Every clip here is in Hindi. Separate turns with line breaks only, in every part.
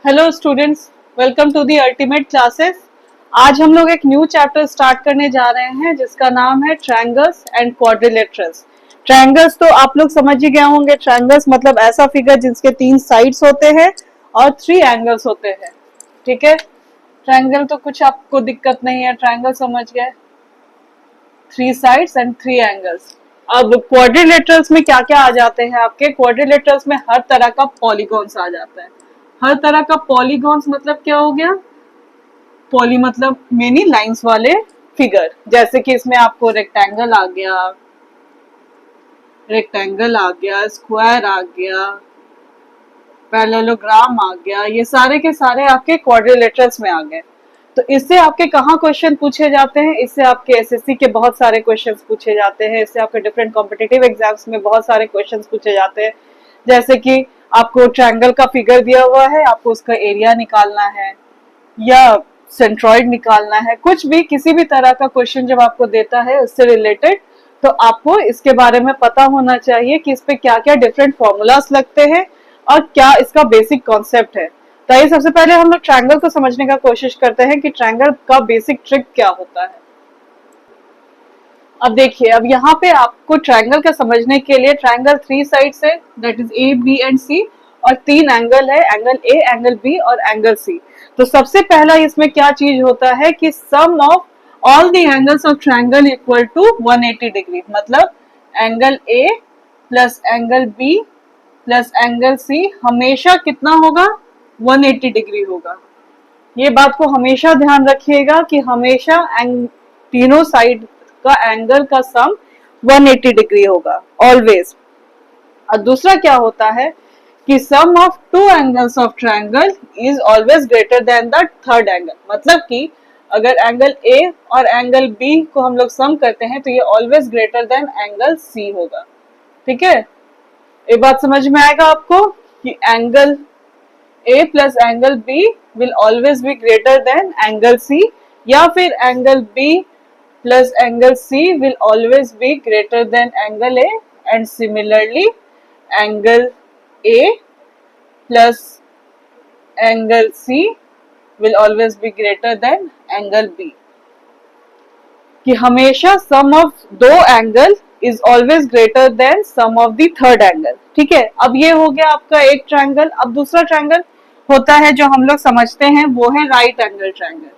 Hello students, welcome to the ultimate classes. आज हम लोग एक न्यू चैप्टर स्टार्ट करने जा रहे हैं जिसका नाम है ट्रायंगल्स एंड क्वाड्रिलेटरल्स। ट्रायंगल्स तो आप लोग समझ ही गए होंगे। ट्रायंगल्स मतलब ऐसा फिगर जिसके 3 साइड्स होते हैं और 3 एंगल्स होते हैं। ठीक है, ट्रायंगल तो कुछ आपको दिक्कत नहीं है, ट्रायंगल समझ गए। 3 साइड्स एंड 3 एंगल्स। अब क्वाड्रिलेटरल्स में क्या क्या आ जाते हैं आपके? क्वाड्रिलेटरल्स में हर तरह का पॉलीगॉन्स आ जाता है। हर तरह का पॉलीगॉन्स मतलब क्या हो गया? पॉली मतलब मेनी लाइंस वाले फिगर। जैसे कि इसमें आपको रेक्टेंगल आ गया, स्क्वायर आ गया, पैरेललोग्राम आ गया, ये सारे के सारे आपके क्वाड्रिलेटरल्स में आ गए। तो इससे आपके कहाँ क्वेश्चन पूछे जाते हैं? इससे आपके एसएससी के बहुत सारे क्वेश्चंस पूछे जाते हैं। इससे आपके डिफरेंट कॉम्पिटिटिव एग्जाम्स में बहुत सारे क्वेश्चंस पूछे जाते हैं। जैसे कि आपको ट्रायंगल का फिगर दिया हुआ है, आपको उसका एरिया निकालना है या सेंट्रॉइड निकालना है, कुछ भी किसी भी तरह का क्वेश्चन जब आपको देता है उससे रिलेटेड, तो आपको इसके बारे में पता होना चाहिए कि इस पे क्या क्या डिफरेंट फॉर्मूलाज लगते हैं और क्या इसका बेसिक कॉन्सेप्ट है। तो ये सबसे पहले हम लोग ट्रायंगल को समझने का कोशिश करते हैं कि ट्रायंगल का बेसिक ट्रिक क्या होता है। अब देखिए, अब यहाँ पे आपको ट्रायंगल का समझने के लिए ट्रायंगल 3 साइड्स है, that is A B and C, और 3 एंगल है, एंगल ए, एंगल बी और एंगल सी। तो सबसे पहला इसमें क्या चीज होता है कि sum of all the angles of triangle equal to 180 degree. मतलब angle A plus angle B plus angle C हमेशा कितना होगा? 180 डिग्री होगा। ये बात को हमेशा ध्यान रखिएगा कि हमेशा तीनों साइड का एंगल का सम 180 डिग्री होगा ऑलवेज। और दूसरा क्या होता है कि sum of two angles of triangle is always greater than the third angle. मतलब कि अगर एंगल ए और एंगल बी को हम लोग सम करते हैं तो ये always greater than angle C होगा। ठीक है, ये बात समझ में आएगा आपको कि angle A plus angle B will always be greater than angle C, या फिर angle B plus angle C will always be greater than angle A, and similarly angle A plus angle C will always be greater than angle B। कि हमेशा सम ऑफ दो angle is always greater than sum of the third angle. ठीक है, अब ये हो गया आपका एक ट्रायंगल। अब दूसरा ट्रायंगल होता है जो हम लोग समझते हैं, वो है राइट एंगल ट्रायंगल।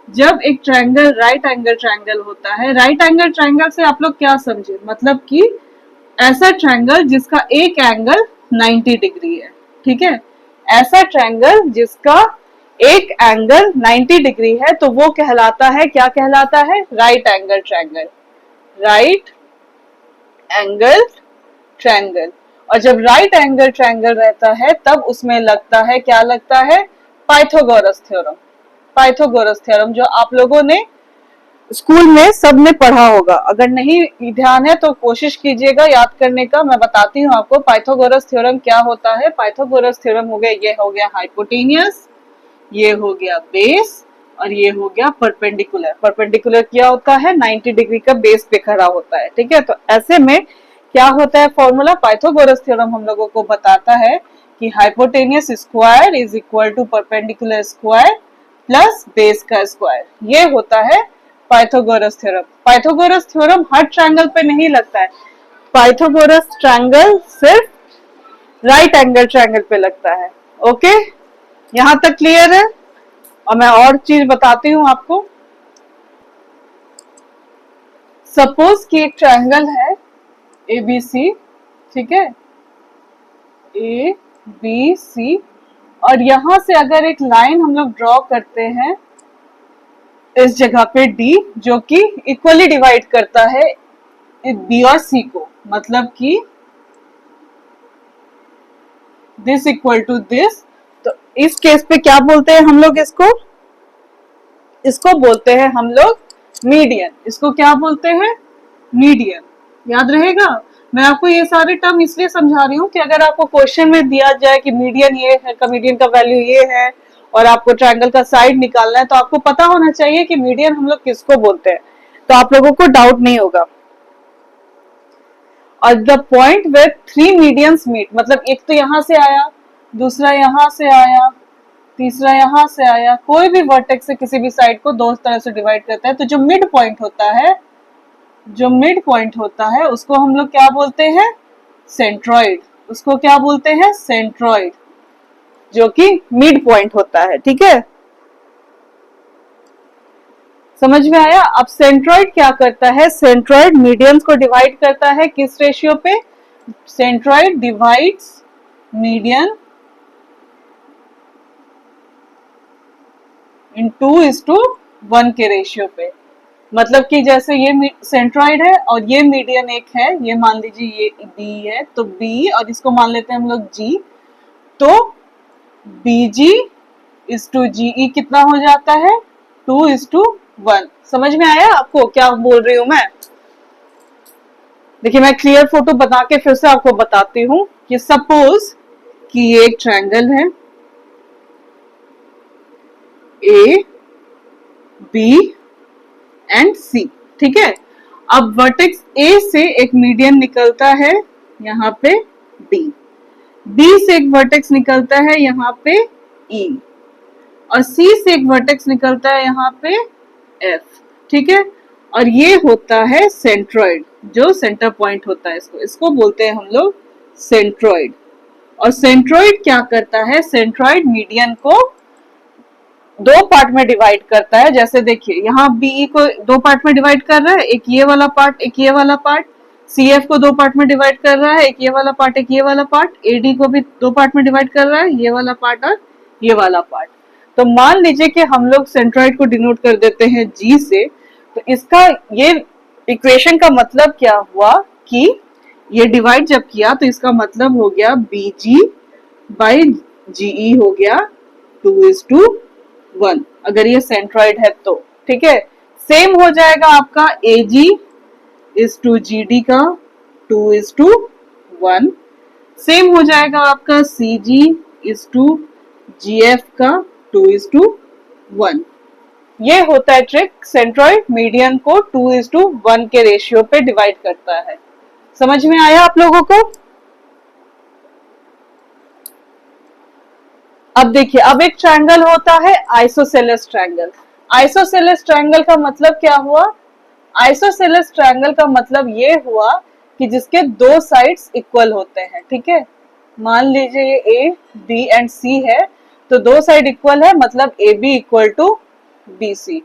जब एक ट्रायंगल राइट एंगल ट्रायंगल होता है, राइट एंगल ट्रायंगल से आप लोग क्या समझे? मतलब कि ऐसा ट्रायंगल जिसका एक एंगल 90 डिग्री है। ठीक है, ऐसा ट्रायंगल जिसका एक एंगल 90 डिग्री है तो वो कहलाता है, क्या कहलाता है? Right angle triangle. Right angle triangle. और जब राइट एंगल ट्रायंगल रहता है तब उसमें लगता है, क्या लगता है? Pythagoras theorem. पाइथागोरस थ्योरम जो आप लोगों ने स्कूल में सबने पढ़ा होगा। अगर नहीं ध्यान है तो कोशिश कीजिएगा याद करने का। मैं बताती हूँ आपको पाइथागोरस थ्योरम क्या होता है। पाइथागोरस थ्योरम हो गया, ये हो गया हाइपोटेनियस, ये हो गया बेस, और ये हो गया परपेंडिकुलर। परपेंडिकुलर क्या होता है? 90 डिग्री का बेस पे खड़ा होता है। ठीक है, तो ऐसे में क्या होता है फॉर्मूला? पाइथागोरस थ्योरम हम लोगों को बताता है कि hypotenuse square is equal to perpendicular square plus base का स्क्वायर। ये होता है पाइथागोरस थ्योरम। पाइथागोरस थ्योरम हर ट्रायंगल पे नहीं लगता है। पाइथागोरस ट्रायंगल सिर्फ राइट एंगल ट्रायंगल पे लगता है। ओके, यहां तक क्लियर है? और मैं और चीज बताती हूं आपको। सपोज कि एक ट्रायंगल है ABC। ठीक है, ए बी सी, और यहां से अगर एक लाइन हम लोग ड्रॉ करते हैं इस जगह पे D, जो कि इक्वली डिवाइड करता है B और C को, मतलब कि दिस इक्वल टू दिस। तो इस केस पे क्या बोलते हैं हम लोग? इसको बोलते हैं हम लोग मीडियन। इसको क्या बोलते हैं? मीडियन। याद रहेगा? मैं आपको ये सारे टर्म इसलिए समझा रही हूँ कि अगर आपको क्वेश्चन में दिया जाए कि मीडियन ये है, का मीडियन का वैल्यू ये है, और आपको ट्रायंगल का साइड निकालना है, तो आपको पता होना चाहिए कि मीडियन हम लोग किसको बोलते हैं, तो आप लोगों को डाउट नहीं होगा। और the point where 3 medians meet, मतलब एक तो यहां से आया, दूसरा यहां से आया, तीसरा यहाँ से आया। कोई भी वर्टेक्स से किसी भी साइड को दो तरह से डिवाइड करता है, तो जो मिड पॉइंट होता है, जो मिड पॉइंट होता है उसको हम लोग क्या बोलते हैं? सेंट्रॉइड। उसको क्या बोलते हैं? सेंट्रॉइड, जो कि मिड पॉइंट होता है। ठीक है, समझ में आया? अब सेंट्रॉइड क्या करता है? सेंट्रॉइड मीडियंस को डिवाइड करता है किस रेशियो पे? सेंट्रॉइड डिवाइड्स मीडियन इन 2:1 के रेशियो पे। मतलब कि जैसे ये सेंट्रॉइड है और ये मीडियन एक है, ये मान लीजिए ये बी है, तो बी और इसको मान लेते हैं हम लोग जी, तो BG:GE कितना हो जाता है? 2:1। समझ में आया आपको क्या बोल रही हूं मैं? देखिए मैं क्लियर फोटो बना के फिर से आपको बताती हूँ कि सपोज कि ये एक ट्रायंगल है A, B एंड C। ठीक है, अब वर्टेक्स A से एक मीडियन निकलता है यहाँ पे D, B से एक वर्टेक्स निकलता है यहाँ पे E, और C से एक वर्टेक्स निकलता है यहाँ पे F। ठीक है, और ये होता है सेंट्रॉइड, जो सेंटर पॉइंट होता है, इसको बोलते हैं हम लोग सेंट्रॉइड। और सेंट्रॉइड क्या करता है? सेंट्रॉइड मीडियन को दो पार्ट में डिवाइड करता है। जैसे देखिए यहाँ बीई को दो पार्ट में डिवाइड कर रहा है, एक ये वाला पार्ट, एक ये वाला पार्ट। सीएफ को दो पार्ट में डिवाइड कर रहा है, एक ये वाला पार्ट, एक ये वाला पार्ट। एडी को भी दो पार्ट में डिवाइड कर रहा है, ये वाला पार्ट और ये वाला पार्ट। तो मान लीजिए कि हम लोग सेंट्रॉइड को डिनोट कर देते हैं जी से, तो इसका ये इक्वेशन का मतलब क्या हुआ कि ये डिवाइड जब किया तो इसका मतलब हो गया BG/GE हो गया 2:1, अगर ये सेंट्रॉइड है तो। ठीक है, सेम हो जाएगा आपका AG/GD का 2:1, सेम हो जाएगा आपका CG/GF का 2:1। ये होता है ट्रिक, सेंट्रॉइड मीडियन को 2:1 के रेशियो पे डिवाइड करता है। समझ में आया आप लोगों को? अब देखिए, अब एक ट्रायंगल होता है आइसोसेलेस ट्रायंगल। आइसोसेलेस ट्रायंगल का मतलब क्या हुआ? आइसोसेलेस ट्रायंगल का मतलब ये हुआ कि जिसके दो साइड्स इक्वल होते हैं। ठीक है, मान लीजिए ये ए, बी एंड सी है, तो दो साइड इक्वल है, मतलब A B equal to B C.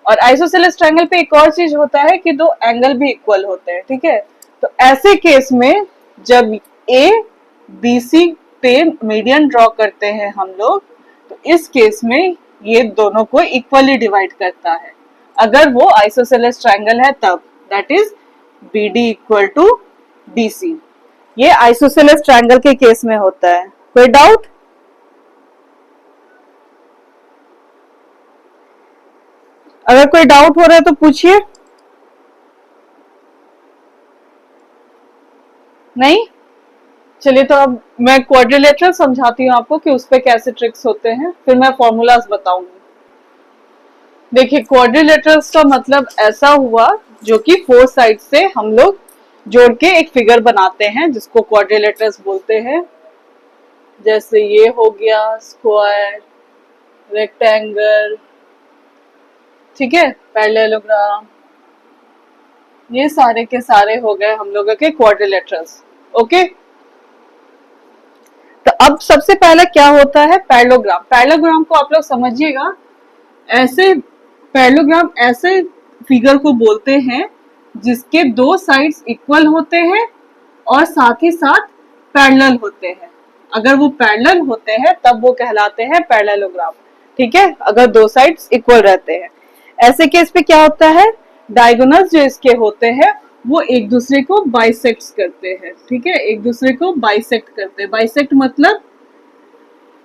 और आइसोसेलेस ट्रायंगल पे एक और चीज होता है कि दो एंगल भी इक्वल होते हैं। ठीक है, तो ऐसे केस में जब ए बी सी पे मीडियन ड्रॉ करते हैं हम लोग, तो इस केस में ये दोनों को इक्वली डिवाइड करता है, अगर वो आइसोसेलेस ट्रायंगल है तब, that is BD equal to BC। ये आइसोसेलेस ट्रायंगल के केस में होता है। कोई डाउट? अगर कोई डाउट हो रहा है तो पूछिए। नहीं? चलिए, तो अब मैं क्वाड्रिलेटरल समझाती हूँ आपको कि उस पे कैसे ट्रिक्स होते हैं, फिर मैं फॉर्मूलाज बताऊंगी। देखिए, क्वाड्रिलेटरल्स का मतलब ऐसा हुआ जो कि फोर साइड से हम लोग जोड़ के एक फिगर बनाते हैं, जिसको क्वाड्रिलेटरल्स बोलते हैं। जैसे ये हो गया स्क्वायर, रेक्टेंगल, ठीक है, पैरेललोग्राम, ये सारे के सारे हो गए हम लोगों के क्वाड्रिलेटरल्स। ओके, तो अब सबसे पहले क्या होता है? पैरेललोग्राम। पैरेललोग्राम को आप लोग समझिएगा, ऐसे पैरेललोग्राम ऐसे फिगर को बोलते हैं जिसके दो साइड्स इक्वल होते हैं और साथ ही साथ पैरेलल होते हैं। अगर वो पैरेलल होते हैं तब वो कहलाते हैं पैरेललोग्राम। ठीक है, अगर दो साइड्स इक्वल रहते हैं। ऐसे केस पे क्या होता है? डायगोनल्स जो इसके होते हैं वो एक दूसरे को बाइसेक्ट करते हैं। ठीक है, एक दूसरे को बाइसेक्ट करते हैं। बाइसेक्ट मतलब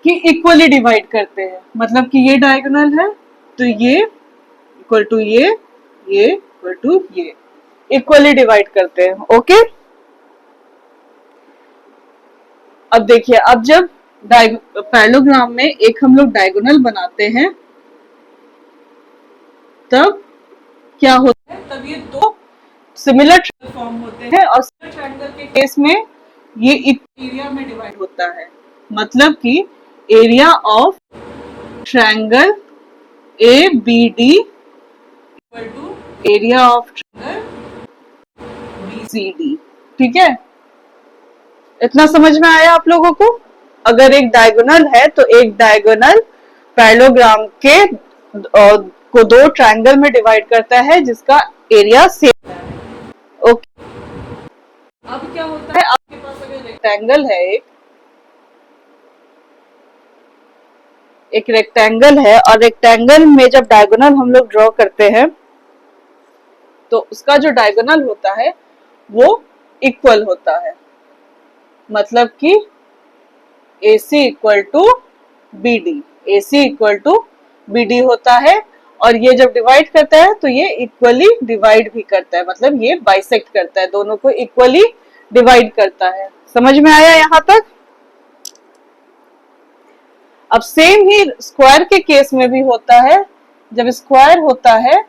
कि इक्वली डिवाइड करते हैं, मतलब कि ये डायगोनल है तो ये इक्वल टू ये इक्वल टू ये, इक्वली डिवाइड करते हैं। ओके, अब देखिए, अब जब पैरेललोग्राम में एक हम लोग डायगोनल बनाते हैं तब क्या होता है? तब ये दो सिमिलर ट्रायंगल फॉर्म होते हैं, और सिमिलर ट्रायंगल के केस में ये एरिया में डिवाइड होता है। मतलब कि area of triangle A B D equal to area of triangle B C D. ठीक है, इतना समझ में आया आप लोगों को? अगर एक डायगोनल है तो एक डायगोनल पैरेललोग्राम के को दो ट्रायंगल में डिवाइड करता है जिसका एरिया सेम है। ओके, अब क्या होता है, आपके पास अगर रेक्टेंगल है, एक रेक्टेंगल है और रेक्टेंगल में जब डायगोनल हम लोग ड्रॉ करते हैं तो उसका जो डायगोनल होता है वो इक्वल होता है, मतलब कि AC equal to BD, AC equal to BD होता है। और ये जब डिवाइड करता है तो ये इक्वली डिवाइड भी करता है, मतलब ये बाइसेक्ट करता है, दोनों को इक्वली डिवाइड करता है। समझ में आया यहां तक? अब सेम ही स्क्वायर के केस में भी होता है, जब स्क्वायर होता है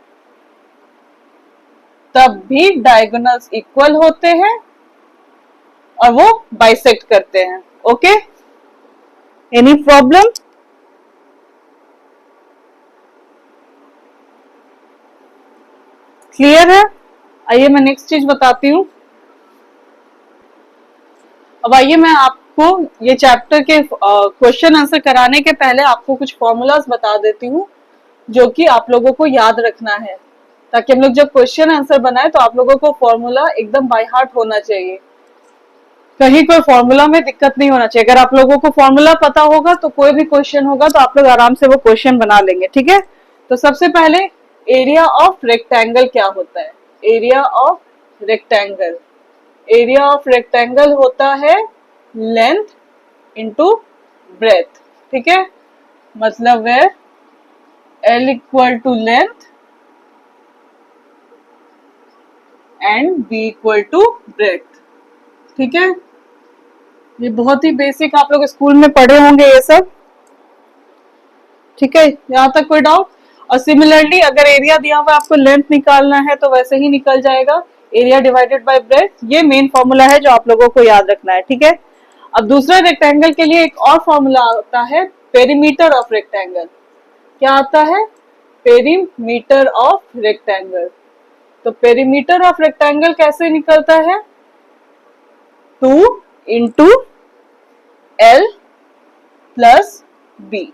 तब भी डायगोनल्स इक्वल होते हैं और वो बाइसेक्ट करते हैं। Okay, any problem? क्लियर है? आइए मैं नेक्स्ट चीज बताती हूँ। अब आइए मैं आपको ये चैप्टर के क्वेश्चन आंसर कराने के पहले आपको कुछ फॉर्मूलाज बता देती हूँ जो कि आप लोगों को याद रखना है, ताकि हम लोग जब क्वेश्चन आंसर बनाए तो आप लोगों को फॉर्मूला एकदम बाय हार्ट होना चाहिए, कहीं कोई फॉर्मूला में दिक्कत नहीं होना चाहिए। अगर आप लोगों को फॉर्मूला पता होगा तो कोई भी क्वेश्चन होगा तो आप लोग आराम से वो क्वेश्चन बना लेंगे। ठीक है, तो सबसे पहले एरिया ऑफ रेक्टेंगल क्या होता है? Area of rectangle, area of rectangle होता है लेंथ इंटू ब्रेथ। ठीक है, मतलब where L equal to length and B equal to breadth. ठीक है, ये बहुत ही बेसिक आप लोग स्कूल में पढ़े होंगे ये सब। ठीक है, यहाँ तक कोई डाउट? और सिमिलरली अगर एरिया दिया हुआ आपको लेंथ निकालना है तो वैसे ही निकल जाएगा, एरिया डिवाइडेड बाय ब्रेथ। ये मेन फॉर्मूला है जो आप लोगों को याद रखना है। ठीक है, अब दूसरा रेक्टेंगल के लिए एक और फॉर्मूला आता है, पेरीमीटर ऑफ रेक्टेंगल। क्या आता है? Perimeter of rectangle. तो पेरीमीटर ऑफ रेक्टेंगल कैसे निकलता है? 2 इंटू L प्लस B।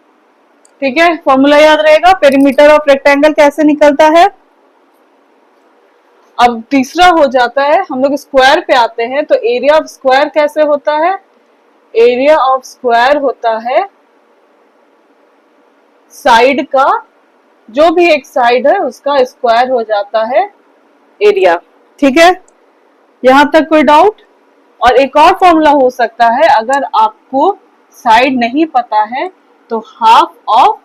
ठीक है, फॉर्मूला याद रहेगा। पेरीमीटर ऑफ रेक्टेंगल कैसे निकलता है? अब तीसरा हो जाता है, हम लोग स्क्वायर पे आते हैं, तो एरिया ऑफ स्क्वायर कैसे होता है? एरिया ऑफ स्क्वायर होता है साइड का, जो भी एक साइड है उसका स्क्वायर हो जाता है एरिया। ठीक है, यहां तक कोई डाउट? और एक और फॉर्मूला हो सकता है, अगर आपको साइड नहीं पता है तो half of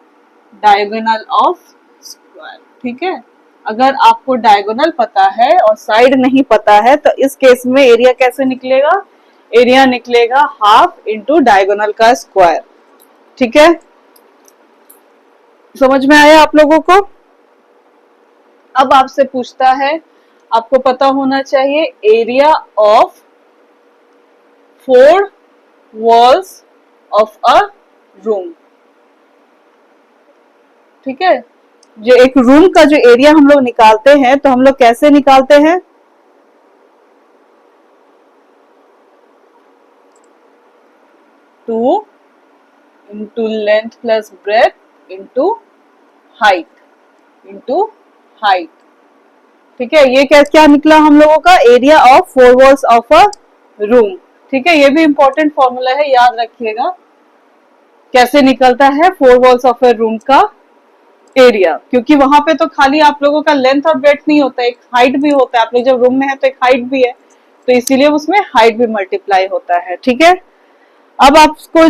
diagonal of square. ठीक है, अगर आपको डायगोनल पता है और साइड नहीं पता है तो इस केस में एरिया कैसे निकलेगा? एरिया निकलेगा हाफ इंटू डायगोनल का स्क्वायर। ठीक है, समझ में आया आप लोगों को? अब आपसे पूछता है, आपको पता होना चाहिए area of 4 walls of a room. ठीक है, जो एक रूम का जो एरिया हम लोग निकालते हैं तो हम लोग कैसे निकालते हैं? Two into length plus breadth into height into height. ठीक है, ये क्या निकला हम लोगों का? Area of 4 walls of a room. ठीक है, ये भी इंपॉर्टेंट फॉर्मूला है, याद रखिएगा कैसे निकलता है 4 walls ऑफ अ रूम का एरिया, क्योंकि वहां पे तो खाली आप लोगों का लेंथ और ब्रेथ नहीं होता, एक हाइट भी होता है। आप लोग जब रूम में है तो एक हाइट भी है, तो इसीलिए उसमें हाइट भी मल्टीप्लाई होता है। ठीक है, अब आपको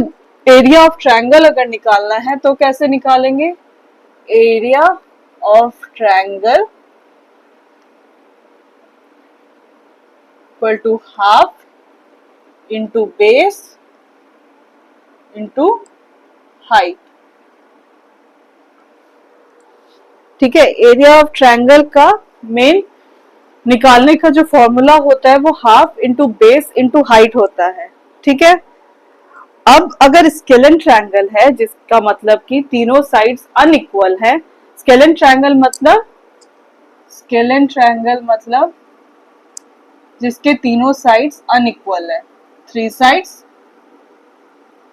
एरिया ऑफ ट्रायंगल अगर निकालना है तो कैसे निकालेंगे? Area of triangle equal to half into base into height. ठीक है, एरिया ऑफ ट्रायंगल का मेन निकालने का जो फॉर्मूला होता है वो half into base into height होता है। ठीक है, अब अगर स्केलन ट्रायंगल है जिसका मतलब कि तीनों साइड्स अनइक्वल है, स्केलन ट्रायंगल मतलब जिसके तीनों साइड्स अनइक्वल है, थ्री साइड्स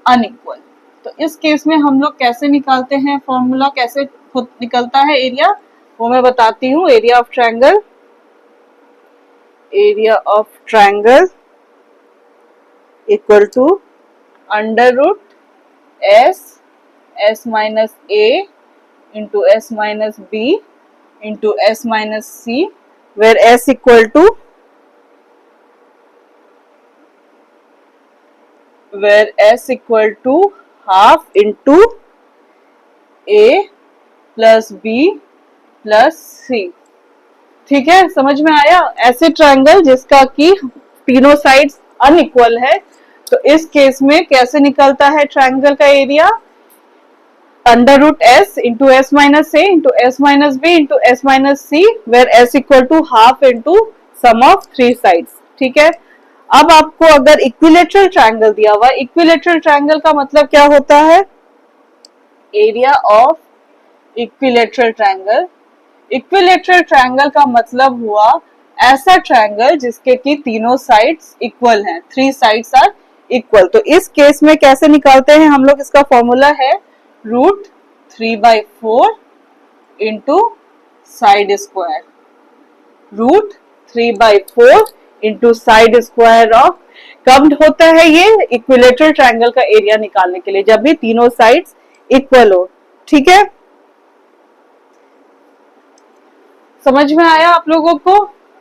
अनइक्वल, तो इस केस में हम लोग कैसे निकालते हैं, फॉर्मूला कैसे निकलता है एरिया, वो मैं बताती हूँ। Area of triangle equal to under root S minus A into S minus B into S minus C, where S equal to half into A plus B plus C. ठीक है, समझ में आया। ऐसे ट्रायंगल जिसका कि तीनों साइड्स अनइक्वल है, तो इस केस में कैसे निकलता है ट्रायंगल का area, under root S into S minus A into S minus B into S minus C, where S equal to half into sum of three sides. ठीक है, अब आपको अगर इक्विलेटरल ट्रायंगल दिया हुआ, इक्विलेटरल ट्रायंगल का मतलब क्या होता है, area of equilateral triangle. Equilateral triangle का मतलब हुआ ऐसा ट्रायंगल जिसके की तीनों साइड्स इक्वल हैं, थ्री साइड्स आर इक्वल। तो इस केस में कैसे निकालते हैं हम लोग, इसका फॉर्मूला है root 3/4 into side square, root 3/4 into side square of, कब होता है ये इक्विलेटरल ट्रायंगल का एरिया निकालने के लिए, जब भी तीनों साइड्स इक्वल हो। ठीक है, समझ में आया आप लोगों को।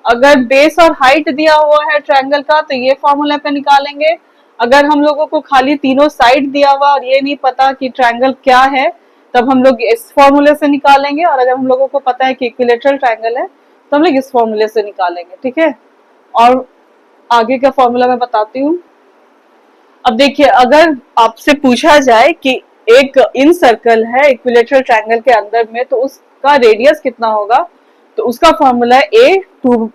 अगर बेस और हाइट दिया हुआ है ट्रायंगल का तो ये फॉर्मूला पे निकालेंगे। अगर हम लोगों को खाली तीनों साइड दिया हुआ और ये नहीं पता कि ट्रायंगल क्या है, तब हम लोग इस फॉर्मूले से निकालेंगे, और अगर हम लोगों को पता है कि इक्विलेटरल ट्रायंगल है तो हम लोग इस फॉर्मूले से निकालेंगे। ठीक है, और आगे का फॉर्मूला मैं बताती हूँ। अब देखिए, अगर आपसे पूछा जाए कि एक इन सर्कल है इक्विलेटरल ट्रायंगल के अंदर में, तो उसका रेडियस कितना होगा, तो उसका फॉर्मूला है a/2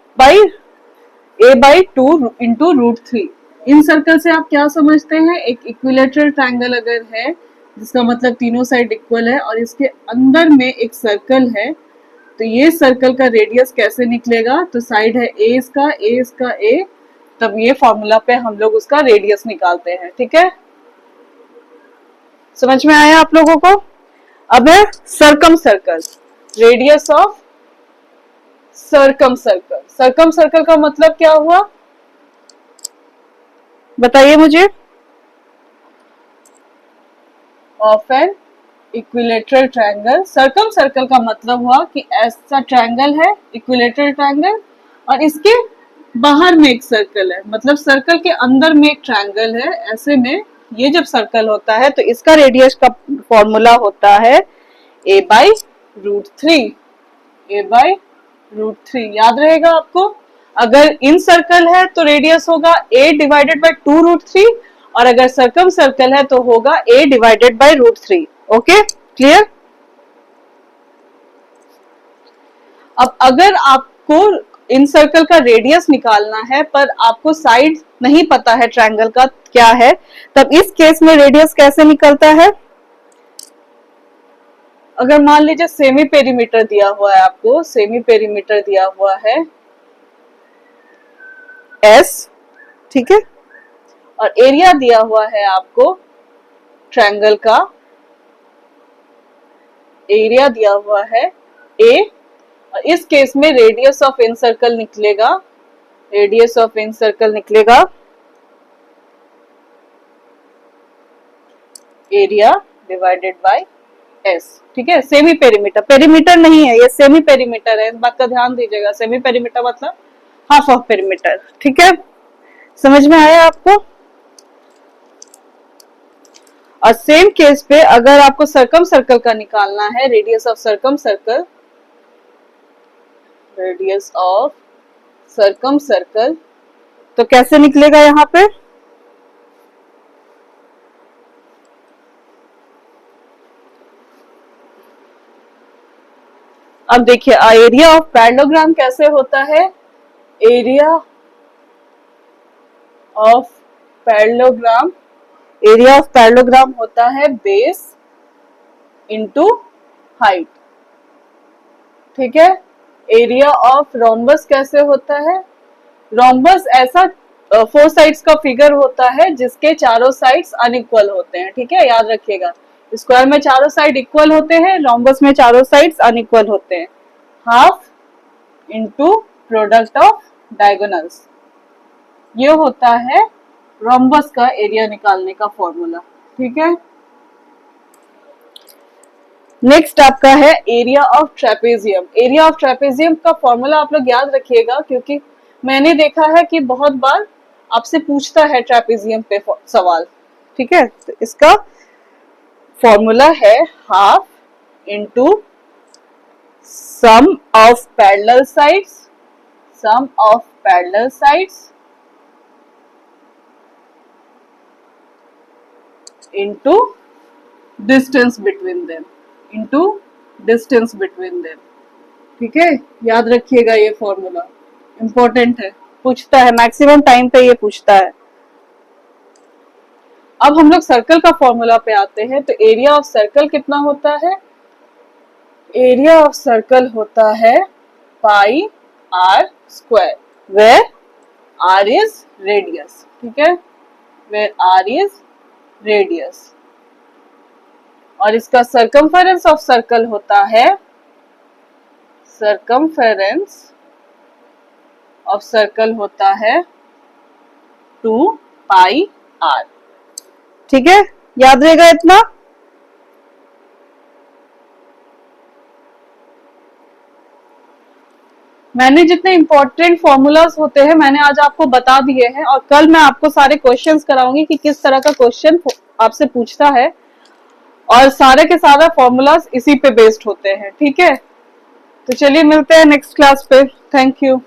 इंटू रूट 3। इन सर्कल से आप क्या समझते हैं, एक इक्विलेटरल ट्रायंगल अगर है जिसका मतलब तीनों साइड इक्वल है और इसके अंदर में एक सर्कल है, तो ये सर्कल का रेडियस कैसे निकलेगा, तो साइड है ए इसका ए, तब ये फॉर्मूला पे हम लोग उसका रेडियस निकालते हैं। ठीक है, समझ में आया आप लोगों को। अब है circum circle, radius of circum circle का मतलब क्या हुआ, बताइए मुझे। Of an equilateral triangle, circum circle का मतलब हुआ कि ऐसा ट्रायंगल है इक्विलेटरल ट्रायंगल और इसके बाहर में एक सर्कल है, मतलब सर्कल के अंदर में एक ट्रायंगल है। ऐसे में ये जब सर्कल होता है तो इसका रेडियस का फॉर्मूला होता है a/√3, a/√3, याद रहेगा आपको। अगर इन सर्कल है तो रेडियस होगा a/2√3, और अगर सर्कम सर्कल है तो होगा a/√3। Okay, clear. अब अगर आपको इन सर्कल का रेडियस निकालना है पर आपको साइड नहीं पता है ट्रायंगल का क्या है, तब इस केस में रेडियस कैसे निकलता है, अगर मान लीजिए सेमी पेरीमीटर दिया हुआ है आपको, सेमी पेरीमीटर दिया हुआ है S, ठीक है, और एरिया दिया हुआ है आपको ट्रायंगल का, एरिया दिया हुआ है A, और इस केस में रेडियस ऑफ इन सर्कल निकलेगा, रेडियस ऑफ इन सर्कल निकलेगा एरिया डिवाइडेड बाय S। ठीक है, सेमी पेरीमीटर, पेरीमीटर नहीं है ये, सेमी पेरीमीटर है, इस बात का ध्यान दीजिएगा। सेमी पेरीमीटर मतलब हाफ ऑफ पेरीमीटर। ठीक है, समझ में आया आपको। और सेम केस पे अगर आपको सर्कम सर्कल का निकालना है, radius of circum circle, radius of circum circle, तो कैसे निकलेगा यहाँ पे, अब देखिए एरिया ऑफ पैरेललोग्राम कैसे होता है, area of parallelogram area of parallelogram होता है बेस इंटू हाइट, ठीक है। एरिया ऑफ रोम्बस कैसे होता है? रोम्बस ऐसा 4 साइड्स का फिगर होता है जिसके चारों साइड्स अनइक्वल होते हैं, ठीक है, याद रखिएगा। स्क्वायर में चारों साइड इक्वल होते हैं, रोम्बस में चारों साइड्स अनइक्वल होते हैं। Half into product of diagonals, ये होता है रोम्बस का एरिया निकालने का फॉर्मूला, ठीक है। नेक्स्ट आपका है area of trapezium. Area of trapezium का फॉर्मूला आप लोग याद रखिएगा, क्योंकि मैंने देखा है कि बहुत बार आपसे पूछता है ट्रेपेजियम पे सवाल, ठीक है। तो इसका फॉर्मूला है half into sum of parallel sides, sum of parallel sides into distance between them, into distance between them, ठीक है। याद रखिएगा, ये फॉर्मूला इंपॉर्टेंट है, पूछता है मैक्सिमम टाइम पे, ये पूछता है। अब हम लोग सर्कल का फॉर्मूला पे आते हैं। तो एरिया ऑफ सर्कल कितना होता है? एरिया ऑफ सर्कल होता है pi R square, where R is radius, ठीक है, वेयर आर इज रेडियस। और इसका सर्कमफेरेंस ऑफ सर्कल होता है, सर्कमफेरेंस ऑफ सर्कल होता है 2 पाई आर, ठीक है, याद रहेगा इतना। मैंने जितने इंपॉर्टेंट फॉर्मूलाज होते हैं मैंने आज आपको बता दिए हैं, और कल मैं आपको सारे क्वेश्चंस कराऊंगी कि किस तरह का क्वेश्चन आपसे पूछता है, और सारे के सारा फॉर्मूलाज इसी पे बेस्ड होते हैं, ठीक है। तो चलिए मिलते हैं नेक्स्ट क्लास पे। Thank you.